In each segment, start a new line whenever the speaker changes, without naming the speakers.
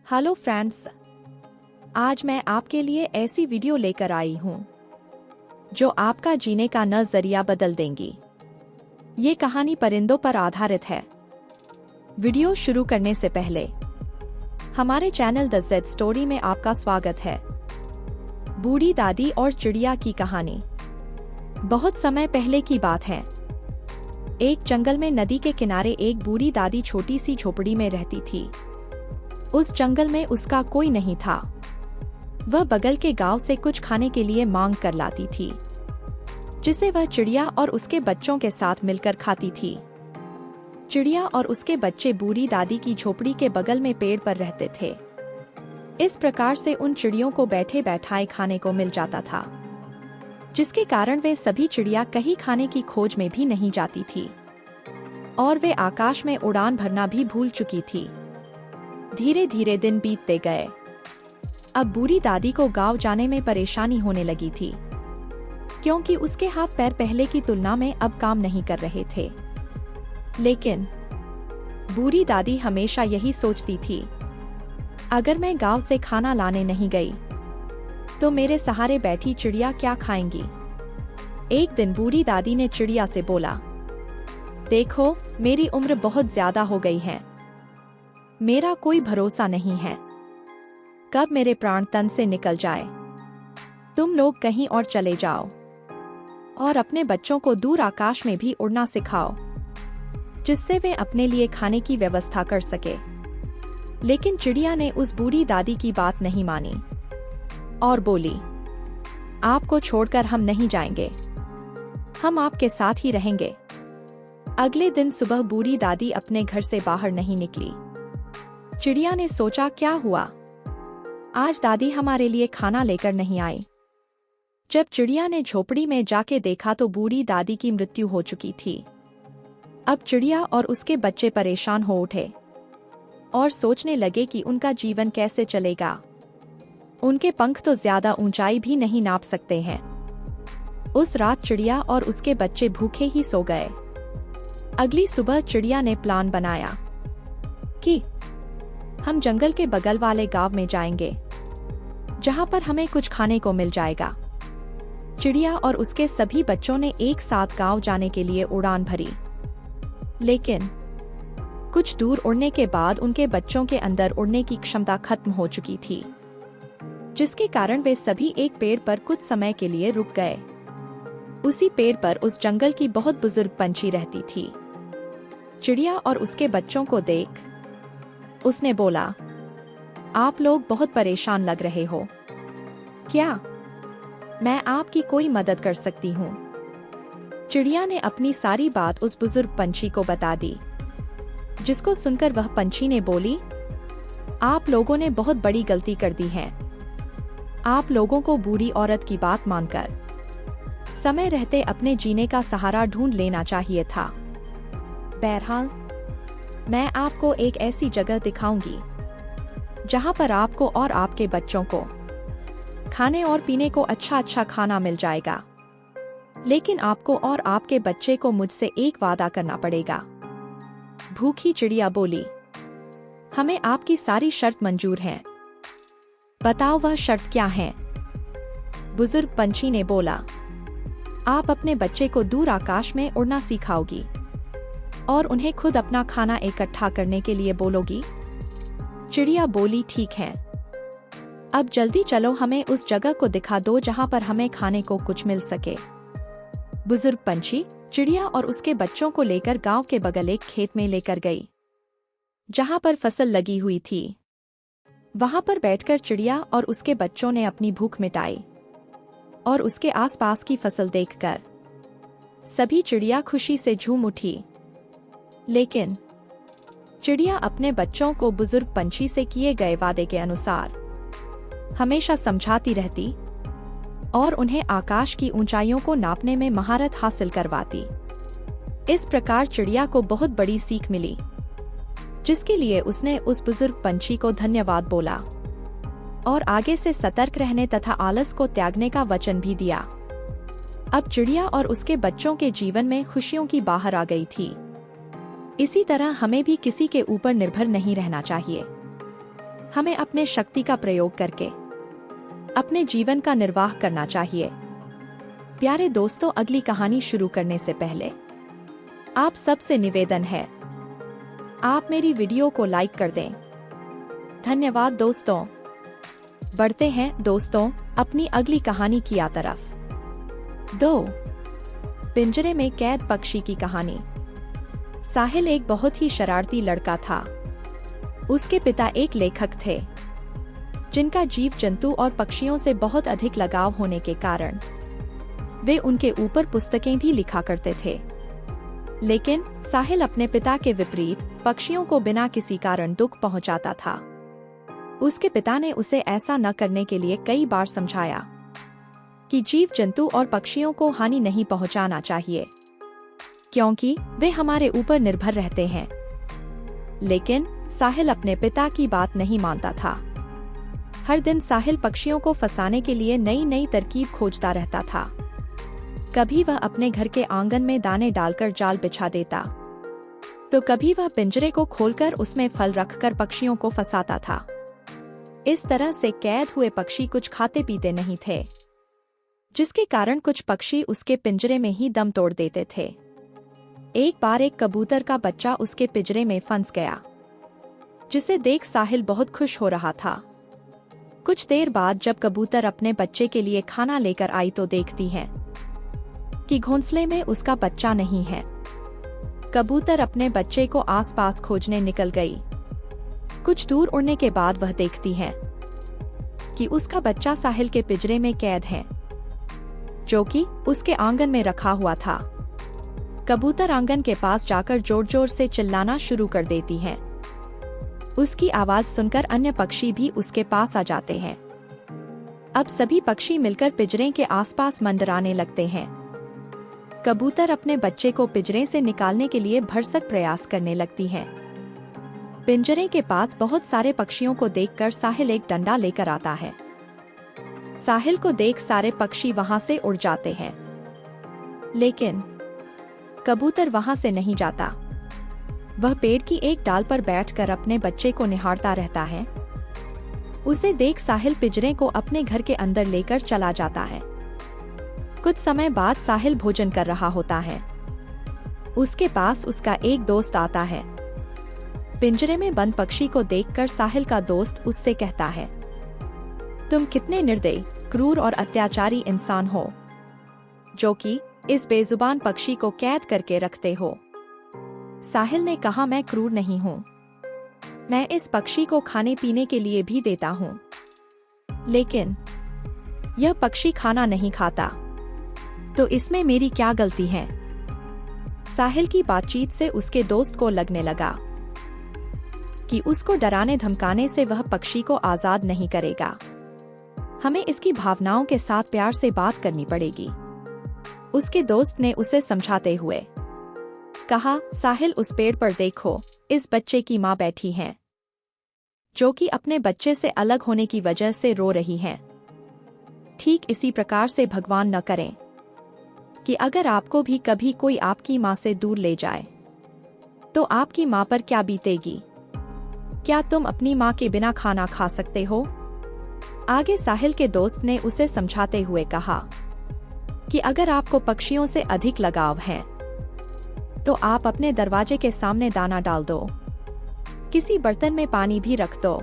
Hello friends, आज मैं आपके लिए ऐसी वीडियो लेकर आई हूँ जो आपका जीने का नजरिया बदल देंगी। ये कहानी परिंदों पर आधारित है। वीडियो शुरू करने से पहले हमारे चैनल द जेड स्टोरी में आपका स्वागत है। बूढ़ी दादी और चिड़िया की कहानी। बहुत समय पहले की बात है। एक जंगल में नदी के किनारे एक बूढ़ी दादी छोटी सी झोपड़ी में रहती थी। उस जंगल में उसका कोई नहीं था। वह बगल के गांव से कुछ खाने के लिए मांग कर लाती थी, जिसे वह चिड़िया और उसके बच्चों के साथ मिलकर खाती थी। चिड़िया और उसके बच्चे बूढ़ी दादी की झोपड़ी के बगल में पेड़ पर रहते थे। इस प्रकार से उन चिड़ियों को बैठे बैठाए खाने को मिल जाता था, जिसके कारण वे सभी चिड़िया कहीं खाने की खोज में भी नहीं जाती थी और वे आकाश में उड़ान भरना भी भूल चुकी थी। धीरे धीरे दिन बीतते गए। अब बूढ़ी दादी को गांव जाने में परेशानी होने लगी थी, क्योंकि उसके हाथ पैर पहले की तुलना में अब काम नहीं कर रहे थे। लेकिन बूढ़ी दादी हमेशा यही सोचती थी, अगर मैं गांव से खाना लाने नहीं गई तो मेरे सहारे बैठी चिड़िया क्या खाएंगी। एक दिन बूढ़ी दादी ने चिड़िया से बोला, देखो, मेरी उम्र बहुत ज्यादा हो गई है। मेरा कोई भरोसा नहीं है कब मेरे प्राण तन से निकल जाए। तुम लोग कहीं और चले जाओ और अपने बच्चों को दूर आकाश में भी उड़ना सिखाओ, जिससे वे अपने लिए खाने की व्यवस्था कर सके। लेकिन चिड़िया ने उस बूढ़ी दादी की बात नहीं मानी और बोली, आपको छोड़कर हम नहीं जाएंगे, हम आपके साथ ही रहेंगे। अगले दिन सुबह बूढ़ी दादी अपने घर से बाहर नहीं निकली। चिड़िया ने सोचा, क्या हुआ, आज दादी हमारे लिए खाना लेकर नहीं आई। जब चिड़िया ने झोपड़ी में जाके देखा तो बूढ़ी दादी की मृत्यु हो चुकी थी। अब चिड़िया और उसके बच्चे परेशान हो उठे और सोचने लगे कि उनका जीवन कैसे चलेगा। उनके पंख तो ज्यादा ऊंचाई भी नहीं नाप सकते हैं। उस रात चिड़िया और उसके बच्चे भूखे ही सो गए। अगली सुबह चिड़िया ने प्लान बनाया कि हम जंगल के बगल वाले गांव में जाएंगे, जहां पर हमें कुछ खाने को मिल जाएगा। चिड़िया और उसके सभी बच्चों ने एक साथ गांव जाने के लिए उड़ान भरी। लेकिन कुछ दूर उड़ने के बाद उनके बच्चों के अंदर उड़ने की क्षमता खत्म हो चुकी थी, जिसके कारण वे सभी एक पेड़ पर कुछ समय के लिए रुक गए। उसी पेड़ पर उस जंगल की बहुत बुजुर्ग पंछी रहती थी। चिड़िया और उसके बच्चों को देख उसने बोला, आप लोग बहुत परेशान लग रहे हो, क्या मैं आपकी कोई मदद कर सकती हूँ? चिड़िया ने अपनी सारी बात उस बुजुर्ग पंछी को बता दी, जिसको सुनकर वह पंछी ने बोली, आप लोगों ने बहुत बड़ी गलती कर दी है। आप लोगों को बूढ़ी औरत की बात मानकर समय रहते अपने जीने का सहारा ढूंढ लेना चाहिए था। बहरहाल, मैं आपको एक ऐसी जगह दिखाऊंगी जहां पर आपको और आपके बच्चों को खाने और पीने को अच्छा खाना मिल जाएगा। लेकिन आपको और आपके बच्चे को मुझसे एक वादा करना पड़ेगा। भूखी चिड़िया बोली, हमें आपकी सारी शर्त मंजूर है, बताओ वह शर्त क्या है? बुजुर्ग पंछी ने बोला, आप अपने बच्चे को दूर आकाश में उड़ना सिखाओगी और उन्हें खुद अपना खाना इकट्ठा करने के लिए बोलोगी। चिड़िया बोली, ठीक है, अब जल्दी चलो, हमें उस जगह को दिखा दो जहां पर हमें खाने को कुछ मिल सके। बुजुर्ग पंछी चिड़िया और उसके बच्चों को लेकर गांव के बगल एक खेत में लेकर गई, जहां पर फसल लगी हुई थी। वहां पर बैठकर चिड़िया और उसके बच्चों ने अपनी भूख मिटाई और उसके आसपास की फसल देखकर सभी चिड़िया खुशी से झूम उठी। लेकिन चिड़िया अपने बच्चों को बुजुर्ग पंछी से किए गए वादे के अनुसार हमेशा समझाती रहती और उन्हें आकाश की ऊंचाइयों को नापने में महारत हासिल करवाती। इस प्रकार चिड़िया को बहुत बड़ी सीख मिली, जिसके लिए उसने उस बुजुर्ग पंछी को धन्यवाद बोला और आगे से सतर्क रहने तथा आलस को त्यागने का वचन भी दिया। अब चिड़िया और उसके बच्चों के जीवन में खुशियों की बहार आ गई थी। इसी तरह हमें भी किसी के ऊपर निर्भर नहीं रहना चाहिए। हमें अपने शक्ति का प्रयोग करके अपने जीवन का निर्वाह करना चाहिए। प्यारे दोस्तों, अगली कहानी शुरू करने से पहले आप सबसे निवेदन है, आप मेरी वीडियो को लाइक कर दें। धन्यवाद दोस्तों। बढ़ते हैं दोस्तों अपनी अगली कहानी की तरफ। 2 पिंजरे में कैद पक्षी की कहानी। साहिल एक बहुत ही शरारती लड़का था। उसके पिता एक लेखक थे, जिनका जीव जंतु और पक्षियों से बहुत अधिक लगाव होने के कारण वे उनके ऊपर पुस्तकें भी लिखा करते थे। लेकिन साहिल अपने पिता के विपरीत पक्षियों को बिना किसी कारण दुख पहुंचाता था। उसके पिता ने उसे ऐसा न करने के लिए कई बार समझाया कि जीव जंतु और पक्षियों को हानि नहीं पहुंचाना चाहिए, क्योंकि वे हमारे ऊपर निर्भर रहते हैं। लेकिन साहिल अपने पिता की बात नहीं मानता था। हर दिन साहिल पक्षियों को फंसाने के लिए नई नई तरकीब खोजता रहता था। कभी वह अपने घर के आंगन में दाने डालकर जाल बिछा देता, तो कभी वह पिंजरे को खोलकर उसमें फल रखकर पक्षियों को फंसाता था। इस तरह से कैद हुए पक्षी कुछ खाते पीते नहीं थे, जिसके कारण कुछ पक्षी उसके पिंजरे में ही दम तोड़ देते थे। एक बार एक कबूतर का बच्चा उसके पिंजरे में फंस गया, जिसे देख साहिल बहुत खुश हो रहा था। कुछ देर बाद जब कबूतर अपने बच्चे के लिए खाना लेकर आई तो देखती है कि घोंसले में उसका बच्चा नहीं है। कबूतर अपने बच्चे को आसपास खोजने निकल गई। कुछ दूर उड़ने के बाद वह देखती है कि उसका बच्चा साहिल के पिंजरे में कैद है, जो कि उसके आंगन में रखा हुआ था। कबूतर आंगन के पास जाकर जोर जोर से चिल्लाना शुरू कर देती है। उसकी आवाज सुनकर अन्य पक्षी भी उसके पास आ जाते हैं। अब सभी पक्षी मिलकर पिंजरे के आसपास मंडराने लगते हैं। कबूतर अपने बच्चे को पिंजरे से निकालने के लिए भरसक प्रयास करने लगती है। पिंजरे के पास बहुत सारे पक्षियों को देखकर साहिल एक डंडा लेकर आता है। साहिल को देख सारे पक्षी वहां से उड़ जाते हैं, लेकिन कबूतर वहां से नहीं जाता। वह पेड़ की एक डाल पर बैठकर अपने बच्चे को निहारता रहता है। उसे देख साहिल पिंजरे को अपने घर के अंदर लेकर चला जाता है। कुछ समय बाद साहिल भोजन कर रहा होता है। उसके पास उसका एक दोस्त आता है। पिंजरे में बंद पक्षी को देखकर साहिल का दोस्त उससे कहता है, तुम कितने निर्दयी, क्रूर और अत्याचारी इंसान हो, जो कि इस बेजुबान पक्षी को कैद करके रखते हो। साहिल ने कहा, मैं क्रूर नहीं हूँ, मैं इस पक्षी को खाने पीने के लिए भी देता हूँ, लेकिन यह पक्षी खाना नहीं खाता, तो इसमें मेरी क्या गलती है। साहिल की बातचीत से उसके दोस्त को लगने लगा कि उसको डराने धमकाने से वह पक्षी को आजाद नहीं करेगा। हमें इसकी भावनाओं के साथ प्यार से बात करनी पड़ेगी। उसके दोस्त ने उसे समझाते हुए कहा, साहिल उस पेड़ पर देखो, इस बच्चे की माँ बैठी है, जो कि अपने बच्चे से अलग होने की वजह से रो रही है। ठीक इसी प्रकार से भगवान न करें कि अगर आपको भी कभी कोई आपकी माँ से दूर ले जाए, तो आपकी माँ पर क्या बीतेगी। क्या तुम अपनी माँ के बिना खाना खा सकते हो? आगे साहिल के दोस्त ने उसे समझाते हुए कहा कि अगर आपको पक्षियों से अधिक लगाव है, तो आप अपने दरवाजे के सामने दाना डाल दो, किसी बर्तन में पानी भी रख दो,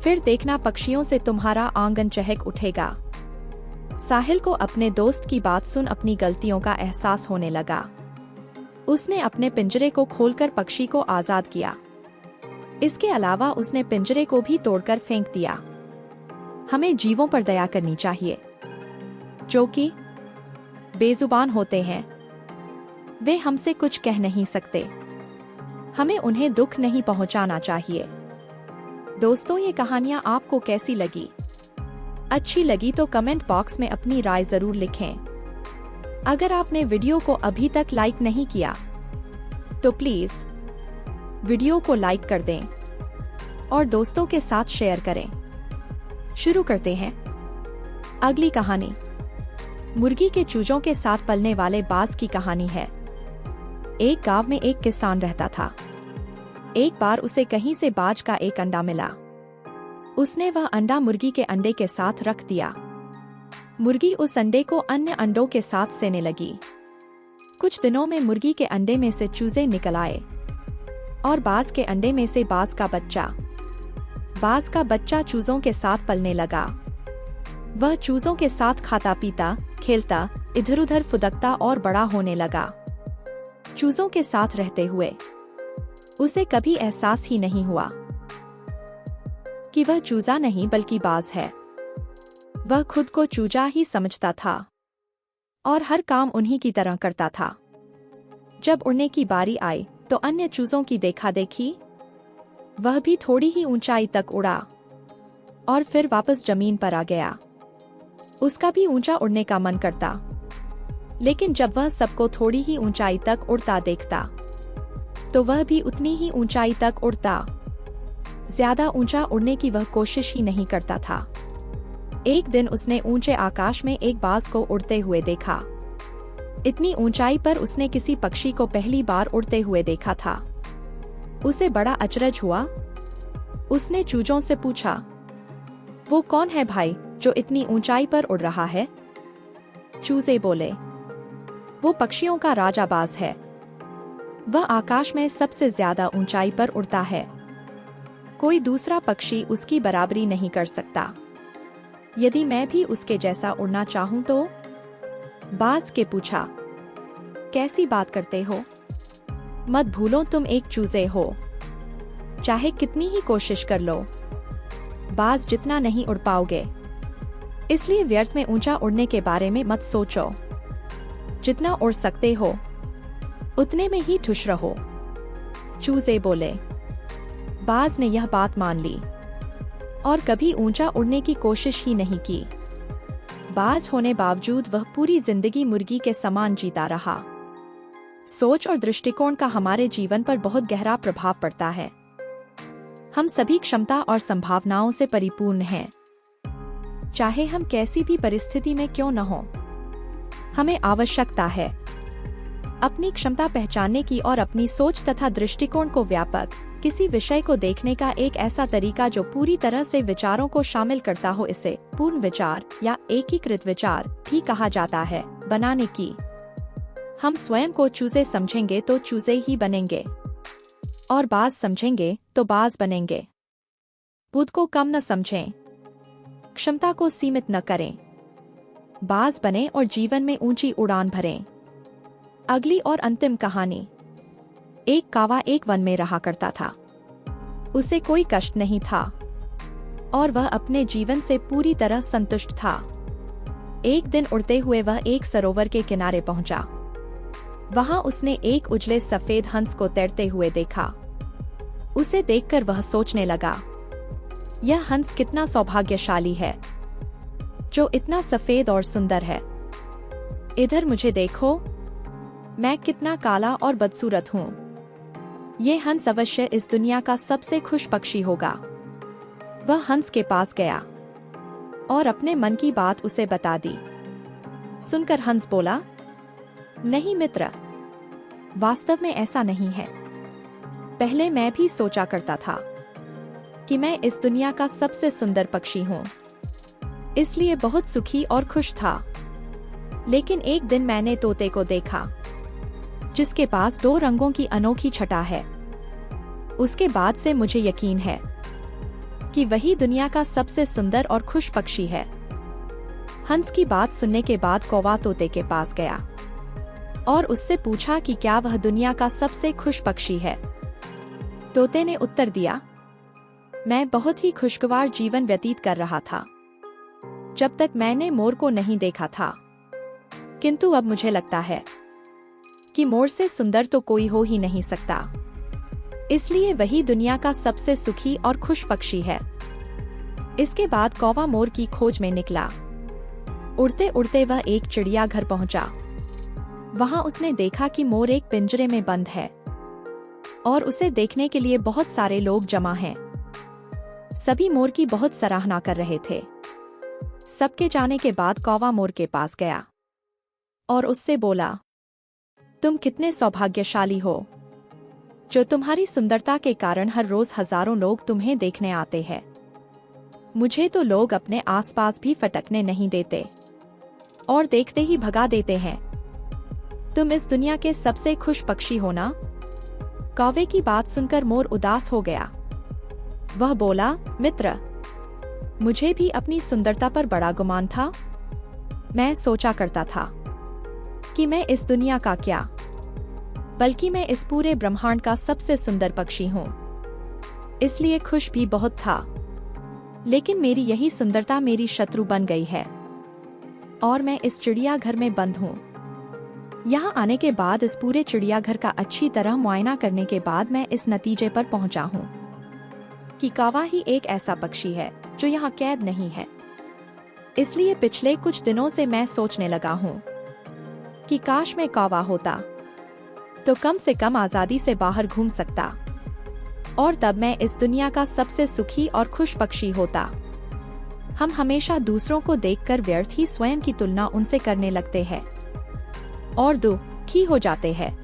फिर देखना पक्षियों से तुम्हारा आंगन चहक उठेगा। साहिल को अपने दोस्त की बात सुन अपनी गलतियों का एहसास होने लगा। उसने अपने पिंजरे को खोलकर पक्षी को आजाद किया। इसके अलावा उसने पिंजरे को भी तोड़कर फेंक दिया। हमें जीवों पर दया करनी चाहिए, जो कि बेजुबान होते हैं। वे हमसे कुछ कह नहीं सकते, हमें उन्हें दुख नहीं पहुंचाना चाहिए। दोस्तों, ये कहानियाँ आपको कैसी लगी? अच्छी लगी तो कमेंट बॉक्स में अपनी राय जरूर लिखें। अगर आपने वीडियो को अभी तक लाइक नहीं किया, तो प्लीज वीडियो को लाइक कर दें और दोस्तों के साथ शेयर करें। शुरू करते हैं अगली कहानी। मुर्गी के चूजों के साथ पलने वाले बाज की कहानी है। एक गांव में एक किसान रहता था। एक बार उसे कहीं से बाज का एक अंडा मिला। उसने वह अंडा मुर्गी के अंडे के साथ रख दिया। मुर्गी उस अंडे को अन्य अंडों के साथ सेने लगी। कुछ दिनों में मुर्गी के अंडे में से चूजे निकल आए और बाज के अंडे में से बाज का बच्चा। बाज का बच्चा चूजों के साथ पलने लगा। वह चूजों के साथ खाता पीता, खेलता, इधर उधर फुदकता और बड़ा होने लगा। चूजों के साथ रहते हुए उसे कभी एहसास ही नहीं हुआ कि वह चूजा नहीं बल्कि बाज है। वह खुद को चूजा ही समझता था और हर काम उन्हीं की तरह करता था। जब उड़ने की बारी आई तो अन्य चूजों की देखा देखी वह भी थोड़ी ही ऊंचाई तक उड़ा और फिर वापस जमीन पर आ गया। उसका भी ऊंचा उड़ने का मन करता, लेकिन जब वह सबको थोड़ी ही ऊंचाई तक उड़ता देखता तो वह भी उतनी ही ऊंचाई तक उड़ता। ज्यादा ऊंचा उड़ने की वह कोशिश ही नहीं करता था। एक दिन उसने ऊंचे आकाश में एक बाज को उड़ते हुए देखा। इतनी ऊंचाई पर उसने किसी पक्षी को पहली बार उड़ते हुए देखा था। उसे बड़ा अचरज हुआ। उसने चूजों से पूछा, वो कौन है भाई जो इतनी ऊंचाई पर उड़ रहा है? चूजे बोले, वो पक्षियों का राजा बाज है। वह आकाश में सबसे ज्यादा ऊंचाई पर उड़ता है। कोई दूसरा पक्षी उसकी बराबरी नहीं कर सकता। यदि मैं भी उसके जैसा उड़ना चाहूं तो? बाज के पूछा, कैसी बात करते हो? मत भूलो तुम एक चूजे हो। चाहे कितनी ही कोशिश कर लो, बाज जितना नहीं उड़ पाओगे। इसलिए व्यर्थ में ऊंचा उड़ने के बारे में मत सोचो। जितना उड़ सकते हो उतने में ही खुश रहो। चूजे बोले। बाज ने यह बात मान ली और कभी ऊंचा उड़ने की कोशिश ही नहीं की। बाज होने बावजूद वह पूरी जिंदगी मुर्गी के समान जीता रहा। सोच और दृष्टिकोण का हमारे जीवन पर बहुत गहरा प्रभाव पड़ता है। हम सभी क्षमता और संभावनाओं से परिपूर्ण हैं। चाहे हम कैसी भी परिस्थिति में क्यों न हो, हमें आवश्यकता है अपनी क्षमता पहचानने की और अपनी सोच तथा दृष्टिकोण को व्यापक किसी विषय को देखने का एक ऐसा तरीका जो पूरी तरह से विचारों को शामिल करता हो। इसे पूर्ण विचार या एकीकृत विचार भी कहा जाता है। बनाने की हम स्वयं को चूजे समझेंगे तो चूजे ही बनेंगे और बाज समझेंगे तो बाज बनेंगे। बुद्ध को कम न समझें, क्षमता को सीमित न करें, बाज बने और जीवन में ऊंची उड़ान भरें। अगली और अंतिम कहानी। एक कौवा एक वन में रहा करता था। उसे कोई कष्ट नहीं था और वह अपने जीवन से पूरी तरह संतुष्ट था। एक दिन उड़ते हुए वह एक सरोवर के किनारे पहुंचा। वहां उसने एक उजले सफेद हंस को तैरते हुए देखा। उसे देखकर वह सोचने लगा, यह हंस कितना सौभाग्यशाली है जो इतना सफेद और सुंदर है। इधर मुझे देखो, मैं कितना काला और बदसूरत हूँ। ये हंस अवश्य इस दुनिया का सबसे खुश पक्षी होगा। वह हंस के पास गया और अपने मन की बात उसे बता दी। सुनकर हंस बोला, नहीं मित्र, वास्तव में ऐसा नहीं है। पहले मैं भी सोचा करता था कि मैं इस दुनिया का सबसे सुंदर पक्षी हूँ, इसलिए बहुत सुखी और खुश था। लेकिन एक दिन मैंने तोते को देखा जिसके पास 2 रंगों की अनोखी छटा है। उसके बाद से मुझे यकीन है कि वही दुनिया का सबसे सुंदर और खुश पक्षी है। हंस की बात सुनने के बाद कौवा तोते के पास गया और उससे पूछा कि क्या वह दुनिया का सबसे खुश पक्षी है। तोते ने उत्तर दिया, मैं बहुत ही खुशगवार जीवन व्यतीत कर रहा था जब तक मैंने मोर को नहीं देखा था, किंतु अब मुझे लगता है कि मोर से सुंदर तो कोई हो ही नहीं सकता, इसलिए वही दुनिया का सबसे सुखी और खुश पक्षी है। इसके बाद कौवा मोर की खोज में निकला। उड़ते उड़ते वह एक चिड़ियाघर पहुंचा। वहां उसने देखा कि मोर एक पिंजरे में बंद है और उसे देखने के लिए बहुत सारे लोग जमा हैं। सभी मोर की बहुत सराहना कर रहे थे। सबके जाने के बाद कौवा मोर के पास गया और उससे बोला, तुम कितने सौभाग्यशाली हो जो तुम्हारी सुंदरता के कारण हर रोज हजारों लोग तुम्हें देखने आते हैं। मुझे तो लोग अपने आसपास भी फटकने नहीं देते और देखते ही भगा देते हैं। तुम इस दुनिया के सबसे खुश पक्षी हो ना? कौवे की बात सुनकर मोर उदास हो गया। वह बोला, मित्र, मुझे भी अपनी सुंदरता पर बड़ा गुमान था। मैं सोचा करता था कि मैं इस दुनिया का क्या, बल्कि मैं इस पूरे ब्रह्मांड का सबसे सुंदर पक्षी हूँ, इसलिए खुश भी बहुत था। लेकिन मेरी यही सुंदरता मेरी शत्रु बन गई है और मैं इस चिड़ियाघर में बंद हूँ। यहाँ आने के बाद, इस पूरे चिड़ियाघर का अच्छी तरह मुआयना करने के बाद मैं इस नतीजे पर पहुँचा हूँ कि कौवा ही एक ऐसा पक्षी है जो यहाँ कैद नहीं है। इसलिए पिछले कुछ दिनों से मैं सोचने लगा हूँ कि काश मैं कौवा होता तो कम से कम आजादी से बाहर घूम सकता, और तब मैं इस दुनिया का सबसे सुखी और खुश पक्षी होता। हम हमेशा दूसरों को देखकर व्यर्थ ही स्वयं की तुलना उनसे करने लगते हैं और दुखी हो जाते हैं।